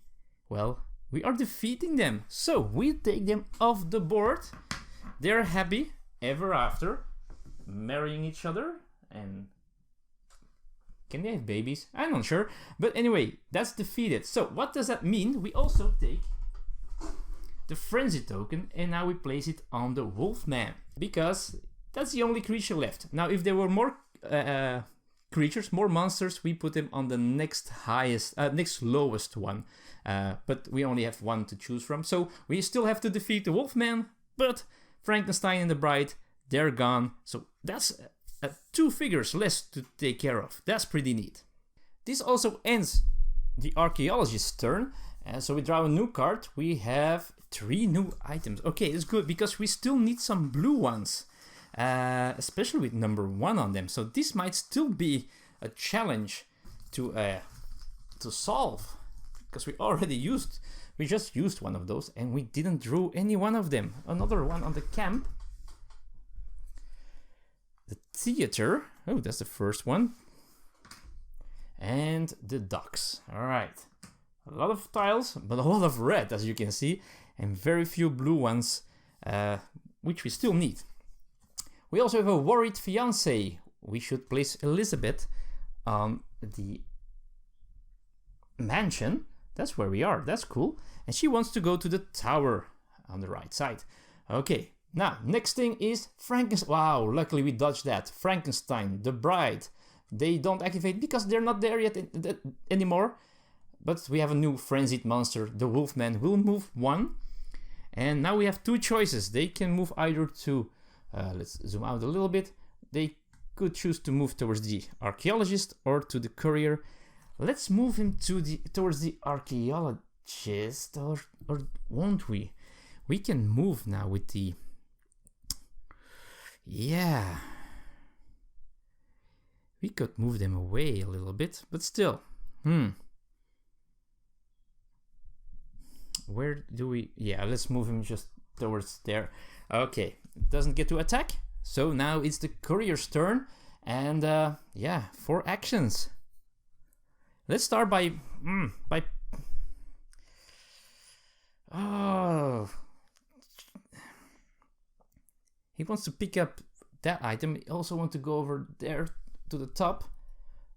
are defeating them. So, we take them off the board. They're happy ever after, marrying each other, and can they have babies? I'm not sure. But anyway, that's defeated. So what does that mean? We also take the frenzy token and now we place it on the Wolfman, because that's the only creature left. Now if there were more creatures, more monsters, we put them on the next lowest one. But we only have one to choose from. So we still have to defeat the Wolfman, but Frankenstein and the bride, they're gone. So that's 2 figures less to take care of. That's pretty neat. This also ends the archaeologist's turn. So we draw a new card. We have 3 new items. Okay, that's good because we still need some blue ones, especially with number 1 on them. So this might still be a challenge to solve, because we just used one of those and we didn't draw any one of them. Another one on the camp. The theater, oh, that's the first one. And the docks. All right, a lot of tiles, but a lot of red, as you can see, and very few blue ones, which we still need. We also have a worried fiance. We should place Elizabeth on the mansion. That's where we are, that's cool. And she wants to go to the tower on the right side. Okay. Now, next thing is Frankenstein. Wow, luckily we dodged that. Frankenstein, the bride. They don't activate because they're not there yet anymore. But we have a new frenzied monster. The Wolfman will move 1. And now we have 2 choices. They can move either to, let's zoom out a little bit. They could choose to move towards the archaeologist or to the courier. Let's move him towards the archaeologist, or won't we? We can move now with the... Yeah, we could move them away a little bit, but still, where do we, yeah, let's move him just towards there. Okay, doesn't get to attack, so now it's the courier's turn, and yeah, 4 actions. Let's start by oh, he wants to pick up that item. He also wants to go over there to the top,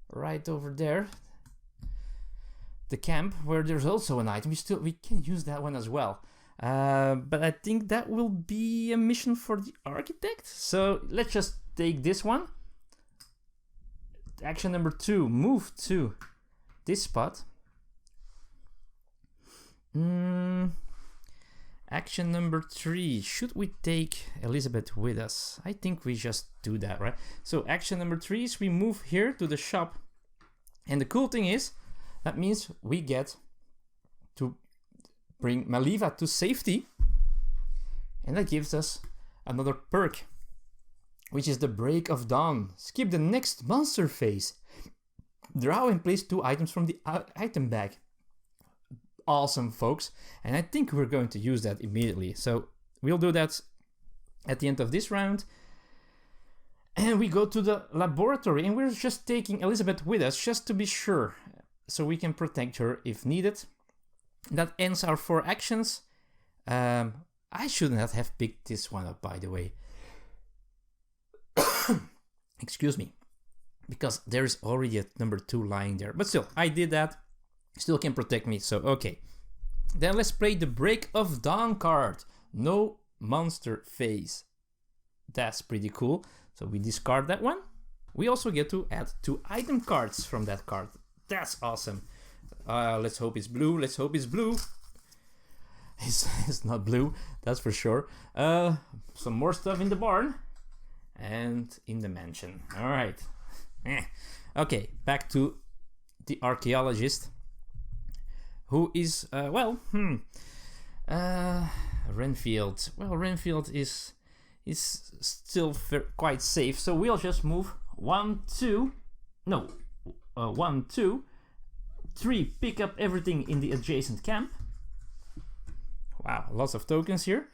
right over there. The camp, where there's also an item. We can use that one as well. But I think that will be a mission for the architect. So let's just take this one. Action number 2, move to this spot. Action number 3, should we take Elizabeth with us? I think we just do that, right? So action number 3 is we move here to the shop. And the cool thing is, that means we get to bring Maliva to safety. And that gives us another perk, which is the Break of Dawn. Skip the next monster phase. Draw and place 2 items from the item bag. Awesome, folks, and I think we're going to use that immediately. So we'll do that at the end of this round. And we go to the laboratory, and we're just taking Elizabeth with us just to be sure, so we can protect her if needed. That ends our 4 actions. I should not have picked this one up, by the way. Excuse me, because there's already a number 2 lying there, but still, I did that. Still can protect me, so okay. Then let's play the Break of Dawn card. No monster phase. That's pretty cool. So we discard that one. We also get to add 2 item cards from that card. That's awesome. Let's hope it's blue. Let's hope it's blue. It's not blue, that's for sure. Some more stuff in the barn. and in the mansion. All right. Okay, back to the archaeologist, who is Renfield. Well, Renfield is still quite safe, so we'll just move 1, 2, 3. Pick up everything in the adjacent camp. Wow, lots of tokens here.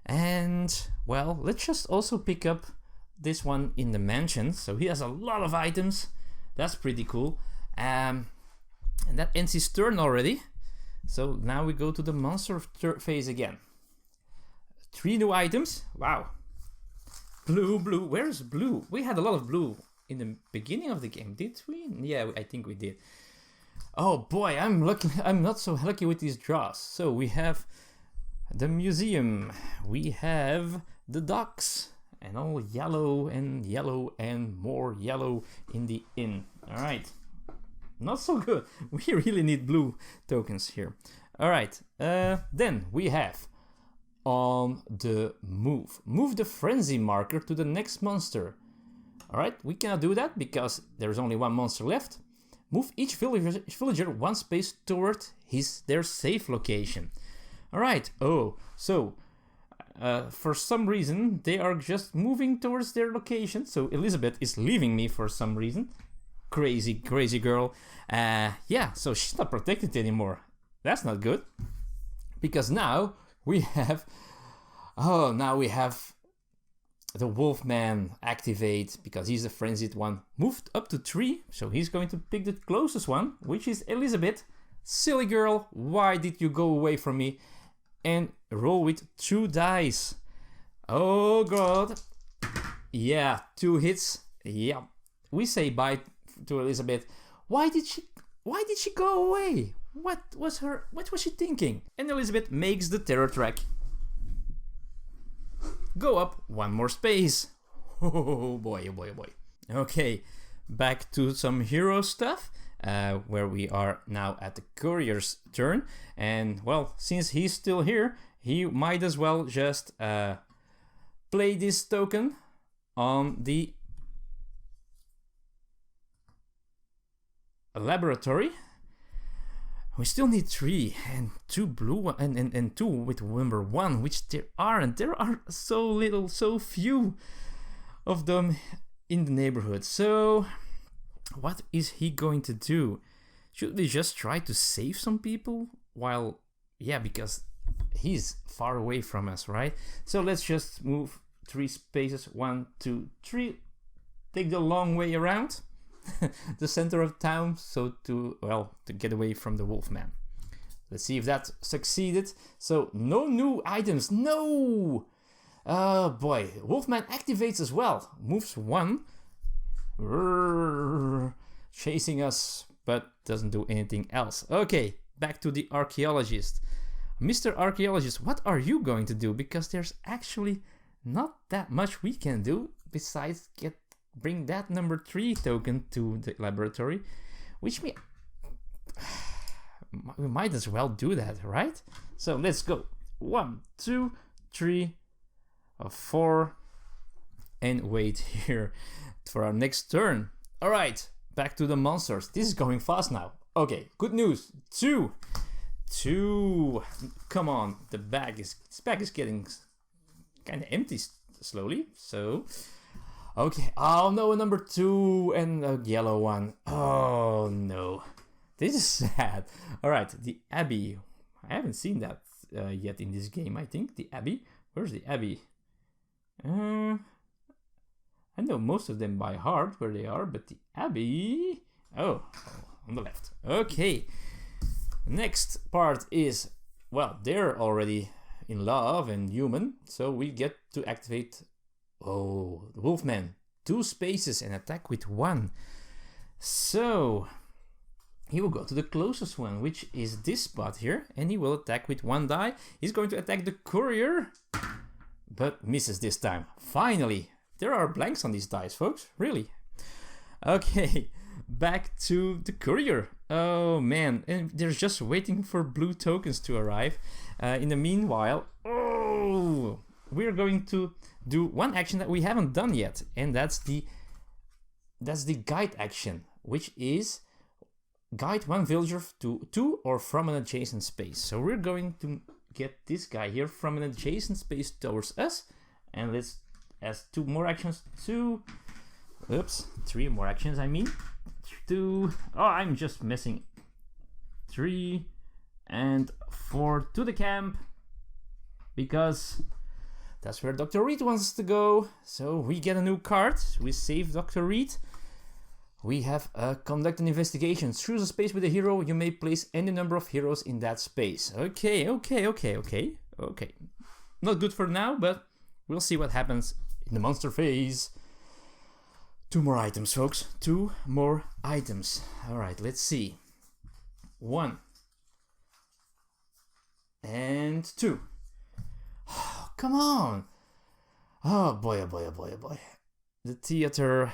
And well, let's just also pick up this one in the mansion. So he has a lot of items. That's pretty cool. And that ends his turn already. So now we go to the monster phase again. 3 new items. Wow. Blue. Where's blue? We had a lot of blue in the beginning of the game, did we? Yeah, I think we did. Oh boy, I'm lucky. I'm not so lucky with these draws. So we have the museum. We have the docks. And all yellow and more yellow in the inn. All right. Not so good. We really need blue tokens here. All right. Then we have on the move. Move the frenzy marker to the next monster. All right. We cannot do that because there's only one monster left. Move each villager 1 space toward their safe location. All right. Oh, so for some reason they are just moving towards their location. So Elizabeth is leaving me for some reason. Crazy girl. Yeah, so she's not protected anymore. That's not good. Because now we have the Wolfman activate, because he's the frenzied one. Moved up to 3, so he's going to pick the closest one, which is Elizabeth. Silly girl, why did you go away from me? And roll with 2 dice. Oh god. Yeah, 2 hits. Yeah. We say bye to Elizabeth. Why did she go away? What was she thinking? And Elizabeth makes the terror track. Go up 1 more space. Oh boy. Okay, back to some hero stuff. Where we are now at the courier's turn. And well, since he's still here, he might as well just play this token on the laboratory. We still need 3 and 2 blue and 2 with number 1, which there are so few of them in the neighborhood. So what is he going to do? Should we just try to save some people while... Yeah, because he's far away from us, right? So let's just move 3 spaces. 1, 2, 3. Take the long way around the center of town, so to get away from the Wolfman. Let's see if that succeeded. So no new items. No! Oh boy. Wolfman activates as well. Moves 1. Chasing us, but doesn't do anything else. Okay, back to the archaeologist. Mr. Archaeologist, what are you going to do? Because there's actually not that much we can do besides bring that number 3 token to the laboratory, which we might as well do that, right? So let's go. 1, 2, 3, 4, and wait here for our next turn. All right, back to the monsters. This is going fast now. Okay, good news. 2. Come on, this bag is getting kind of empty slowly. So, okay. Oh no, a number 2 and a yellow one. Oh no, this is sad. All right, the Abbey. I haven't seen that yet in this game. I think the Abbey. Where's the Abbey? I know most of them by heart where they are, but the Abbey... Oh, on the left. Okay. Next part is, well, they're already in love and human, so we get to activate... Oh, the Wolfman. 2 spaces and attack with 1. So, he will go to the closest one, which is this spot here, and he will attack with 1 die. He's going to attack the courier, but misses this time. Finally! There are blanks on these dice, folks. Really. Okay, back to the courier. Oh man, and they're just waiting for blue tokens to arrive. In the meanwhile, oh, we're going to do one action that we haven't done yet, and that's the guide action, which is guide one villager to or from an adjacent space. So we're going to get this guy here from an adjacent space towards us, and let's add 2 more actions. 3 more actions, I mean. 2, I'm just messing. 3 and 4 to the camp, because that's where Dr. Reed wants to go. So we get a new card. We save Dr. Reed. We have conduct an investigation. Choose a space with a hero. You may place any number of heroes in that space. Okay. Not good for now, but we'll see what happens in the monster phase. 2 more items, folks. 2 more items. Alright, let's see. 1 and 2. Oh, come on. Oh boy. The theater.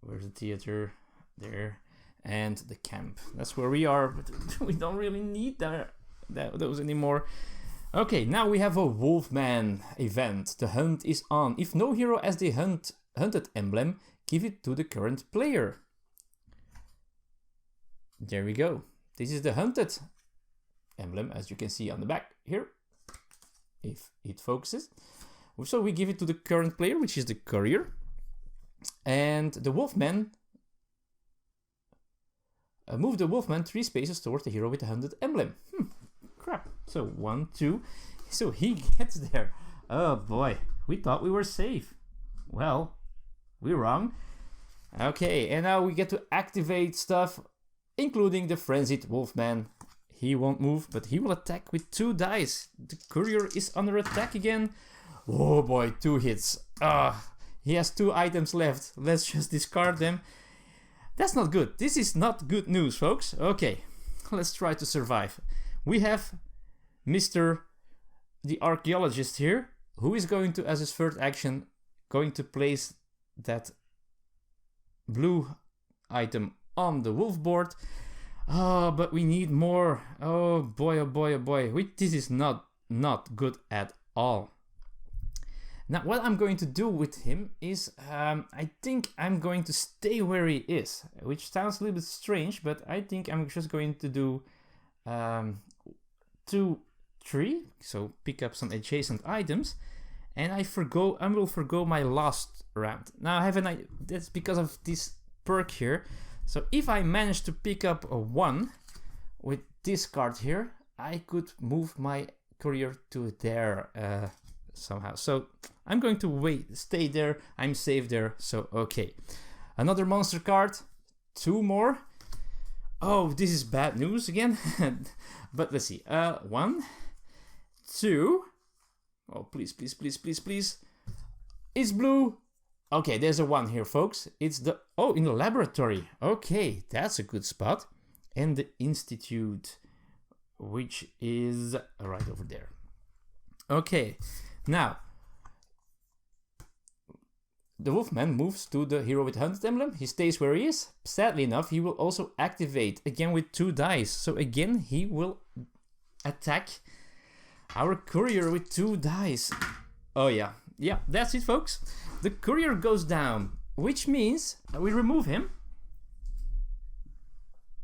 Where's the theater? There. And the camp. That's where we are, but we don't really need those anymore. Okay, now we have a Wolfman event. The hunt is on. If no hero has the hunted emblem, give it to the current player. There we go. This is the hunted emblem, as you can see on the back here, if it focuses. So we give it to the current player, which is the courier. And the Wolfman, move the Wolfman 3 spaces towards the hero with the hunted emblem. Crap. So 1, 2. So he gets there. Oh boy, we thought we were safe. Well, we're wrong. Okay, and now we get to activate stuff, including the frenzied Wolfman. He won't move, but he will attack with 2 dice. The courier is under attack again. Oh boy, 2 hits. He has 2 items left. Let's just discard them. That's not good. This is not good news, folks. Okay, let's try to survive. We have Mr. the archaeologist here, who is going to, as his first action, going to place that blue item on the wolf board. Oh, but we need more. Oh boy. This is not good at all. Now, what I'm going to do with him is, I think I'm going to stay where he is, which sounds a little bit strange, but I think I'm just going to do 2, 3, so pick up some adjacent items, and I will forgo my last round. Now I have an idea. That's because of this perk here. So if I manage to pick up a 1 with this card here, I could move my courier to there somehow. So I'm going to stay there. I'm safe there. So okay, another monster card, 2 more. Oh, this is bad news again. But let's see. 1, 2. Oh, please. It's blue. Okay, there's a 1 here, folks. It's in the laboratory. Okay, that's a good spot. And the institute, which is right over there. Okay, now the Wolfman moves to the hero with hunted emblem. He stays where he is. Sadly enough, he will also activate again with 2 dice. So again, he will attack our courier with 2 dice. Oh yeah, that's it, folks. The courier goes down, which means we remove him,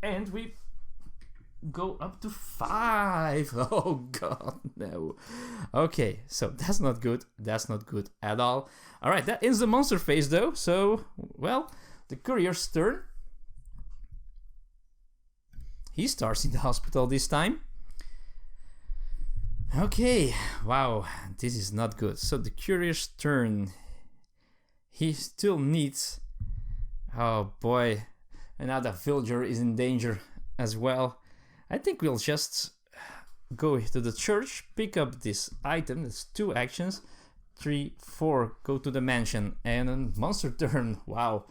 and we go up to 5. Oh god, no. Okay, so that's not good. That's not good at all. All right, that ends the monster phase though. So, well, the courier's turn. He starts in the hospital this time. Okay, wow, this is not good. So the courier's turn. He still needs... Oh boy, another villager is in danger as well. I think we'll just go to the church, pick up this item. That's 2 actions. 3, 4, go to the mansion, and a monster turn. Wow,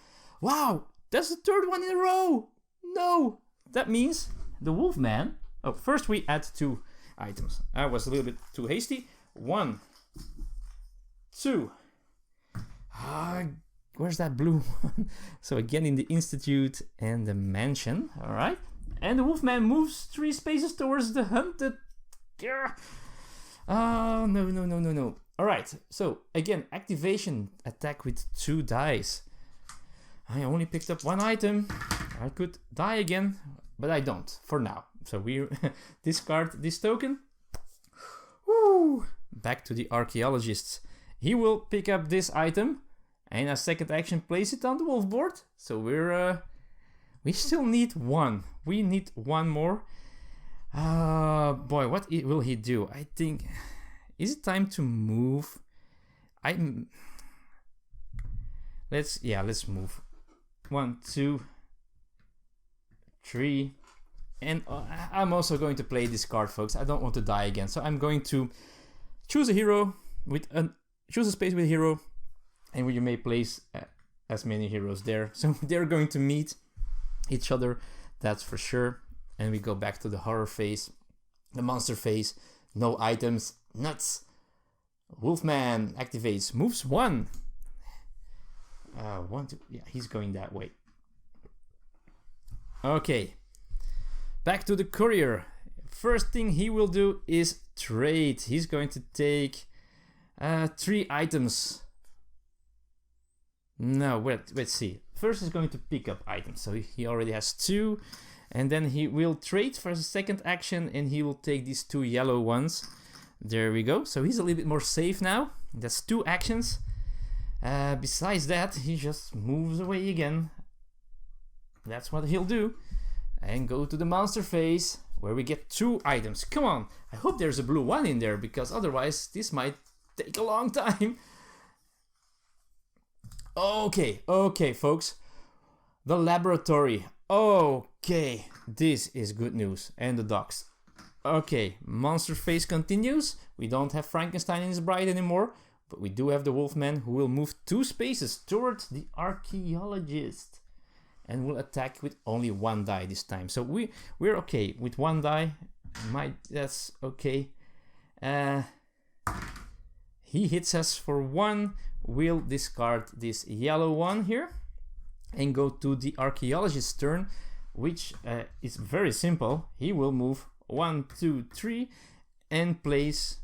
that's the 3rd one in a row. No, that means the Wolfman. Oh, first we add 2 items. I was a little bit too hasty. 1, 2. Where's that blue one? So again in the institute and the mansion. All right. And the Wolfman moves 3 spaces towards the hunted. Oh, no, no, no, no, no. Alright, so again, activation, attack with 2 dice. I only picked up 1 item. I could die again, but I don't, for now. So we discard this token. Woo! Back to the archaeologist. He will pick up this item, and as second action, place it on the wolf board. So we still need 1. We need 1 more. Boy, what will he do? I think, is it time to move? Let's move. 1, 2, 3, and I'm also going to play this card, folks. I don't want to die again, so I'm going to choose a hero choose a space with a hero, and you may place as many heroes there. So they're going to meet each other, that's for sure. And we go back to the horror phase, the monster phase. No items, nuts. Wolfman activates, moves 1. 1, 2, yeah, he's going that way. Okay, back to the courier. First thing he will do is trade. He's going to take 3 items. No, let's see. First he's going to pick up items, so he already has 2. And then he will trade for his second action, and he will take these 2 yellow ones. There we go. So he's a little bit more safe now. That's 2 actions. Besides that, he just moves away again. That's what he'll do. And go to the monster phase, where we get 2 items. Come on. I hope there's a blue one in there, because otherwise this might take a long time. Okay, folks. The laboratory. Okay, this is good news. And the dogs. Okay, monster phase continues. We don't have Frankenstein and his bride anymore, but we do have the Wolfman, who will move 2 spaces towards the archaeologist and will attack with only 1 die this time. So we're okay with 1 die. That's okay. He hits us for 1. We'll discard this yellow one here and go to the archaeologist's turn, which is very simple. He will move 1, 2, 3 and place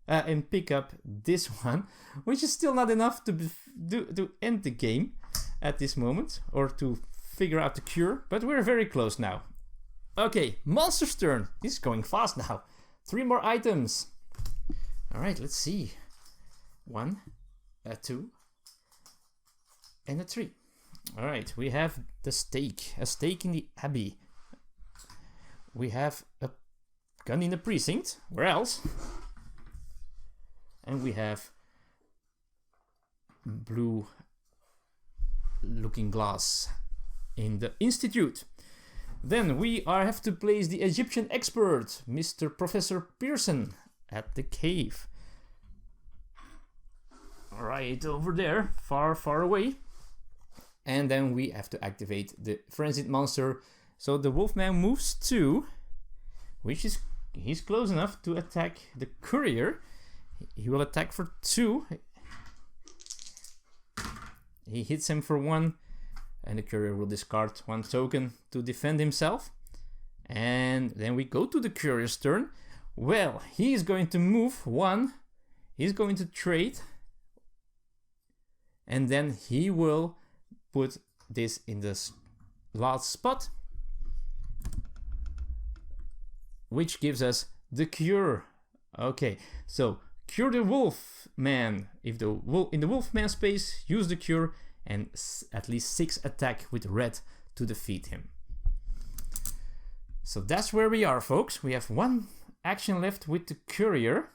and pick up this one, which is still not enough to end the game at this moment, or to figure out the cure, but we're very close now. Okay, monster's turn. This is going fast now. 3 more items. All right, let's see. 1, 2, and a 3. All right, we have the stake, a stake in the abbey. We have a gun in the precinct. Where else? And we have blue looking glass in the institute. Then we have to place the Egyptian expert, Mr. Professor Pearson, at the cave. Right over there, far away. And then we have to activate the frenzied monster. So the Wolfman moves 2, which is, he's close enough to attack the courier. He will attack for 2. He hits him for 1, and the courier will discard 1 token to defend himself. And then we go to the courier's turn. Well, he's going to move 1. He's going to trade. And then he will put this in the last spot, which gives us the cure. Okay, so cure the Wolfman. In the Wolfman space, use the cure and at least 6 attack with red to defeat him. So that's where we are, folks. We have 1 action left with the courier.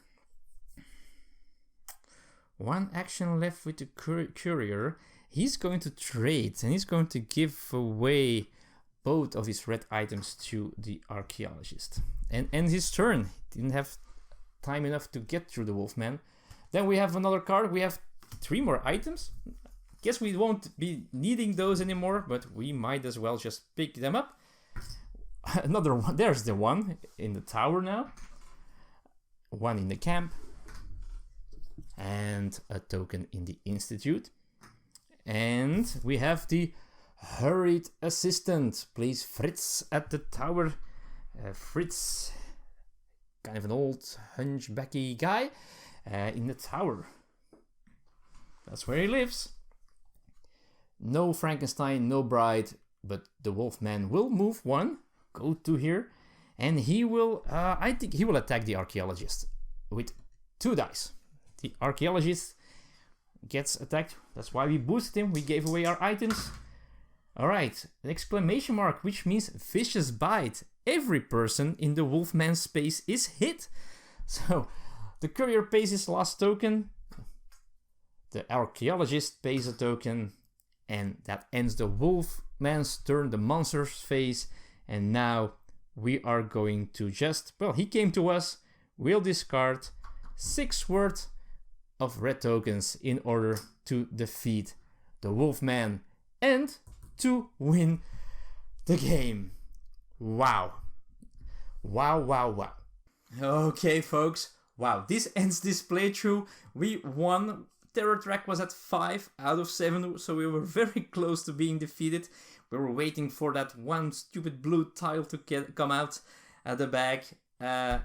1 action left with the courier. He's going to trade, and he's going to give away both of his red items to the archaeologist. And end his turn. He didn't have time enough to get through the Wolfman. Then we have another card. We have 3 more items. Guess we won't be needing those anymore, but we might as well just pick them up. Another one. There's the one in the tower now. 1 in the camp. And a token in the institute. And we have the hurried assistant. Place Fritz at the tower. Fritz kind of an old hunchbacky guy in the tower. That's where he lives. No Frankenstein, no bride, but the Wolfman will move one. Go to here. And he will, I think he will attack the archaeologist with 2 dice. The archaeologist gets attacked. That's why we boosted him. We gave away our items. Alright, an exclamation mark, which means vicious bite. Every person in the Wolfman space is hit. So, the courier pays his last token. The archaeologist pays a token. And that ends the Wolfman's turn, the monster's phase. And now we are going to just, well, he came to us. We'll discard 6 worth of red tokens in order to defeat the Wolfman and to win the game. Wow. Wow, wow, wow. Okay, folks. Wow, this ends this playthrough. We won. Terror track was at 5 out of 7, so we were very close to being defeated. We were waiting for that one stupid blue tile to come out at the back.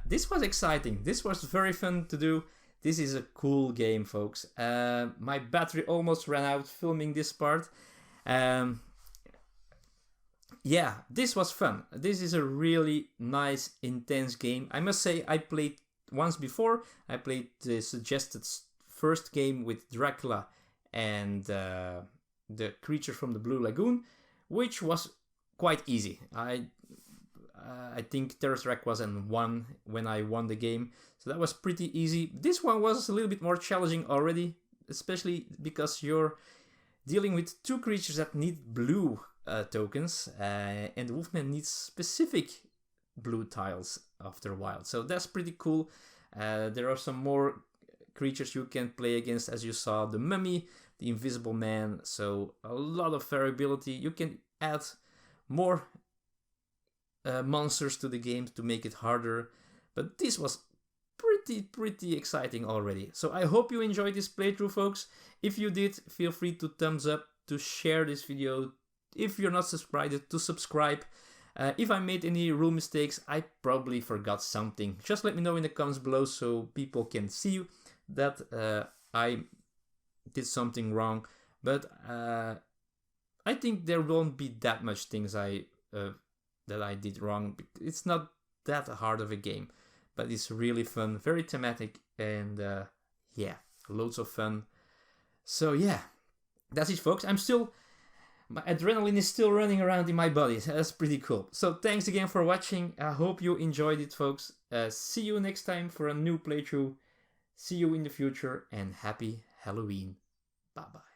This was exciting. This was very fun to do. This is a cool game, folks. My battery almost ran out filming this part. Yeah, this was fun. This is a really nice, intense game. I must say, I played once before. I played the suggested first game with Dracula and the creature from the Blue Lagoon, which was quite easy. I think Terror Track was in 1 when I won the game, so that was pretty easy. This one was a little bit more challenging already, especially because you're dealing with 2 creatures that need blue tokens, and the Wolfman needs specific blue tiles after a while, so that's pretty cool. There are some more creatures you can play against, as you saw, the Mummy, the Invisible Man, so a lot of variability. You can add more monsters to the game to make it harder, but this was pretty exciting already. So I hope you enjoyed this playthrough, folks. If you did, feel free to thumbs up, to share this video. If you're not subscribed, to subscribe. If I made any rule mistakes, I probably forgot something. Just let me know in the comments below so people can see that I did something wrong. But I think there won't be that much things that I did wrong. It's not that hard of a game, but it's really fun, very thematic, and yeah, loads of fun. So yeah, that's it, folks. My adrenaline is still running around in my body. That's pretty cool. So thanks again for watching. I hope you enjoyed it, folks. See you next time for a new playthrough. See you in the future, and happy Halloween. Bye bye.